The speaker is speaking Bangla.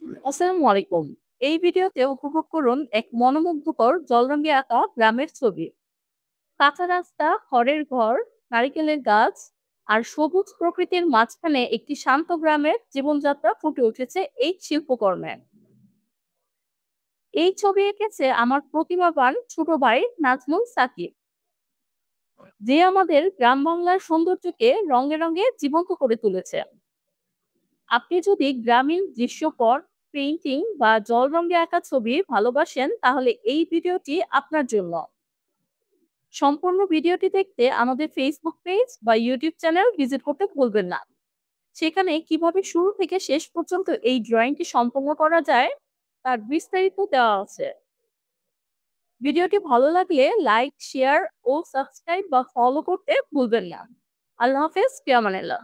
আসসালামু আলাইকুম। এই ভিডিওতে উপভোগ করুন এক মনোমুগ্ধকর জলরঙে আঁকা গ্রামের ছবি। কাঁচা রাস্তা, খড়ের ঘর, নারিকেলের গাছ আর সবুজ প্রকৃতির মাঝখানে একটি শান্ত গ্রামের জীবনযাত্রা ফুটে উঠেছে এই শিল্পকর্মে। এই ছবি এঁকেছে আমার প্রতিভাবান ছোট ভাই নাজমুল সাকিব, যে আমাদের গ্রাম বাংলার সৌন্দর্যকে রঙে রঙে জীবন্ত করে তুলেছে। আপনি যদি গ্রামীণ দৃশ্যপট, পেইন্টিং বা জল রঙে আঁকা ছবি ভালোবাসেন, তাহলে এই ভিডিওটি আপনার জন্য। সম্পূর্ণ ভিডিওটি দেখতে আমাদের ফেসবুক পেজ বা ইউটিউব চ্যানেল ভিজিট করতে ভুলবেন না। সেখানে কিভাবে শুরু থেকে শেষ পর্যন্ত এই ড্রয়িংটি সম্পন্ন করা যায় তার বিস্তারিত দেওয়া আছে। ভিডিওটি ভালো লাগলে লাইক, শেয়ার ও সাবস্ক্রাইব বা ফলো করতে ভুলবেন না। আল্লাহ হাফেজ, ফি আমানিল্লাহ।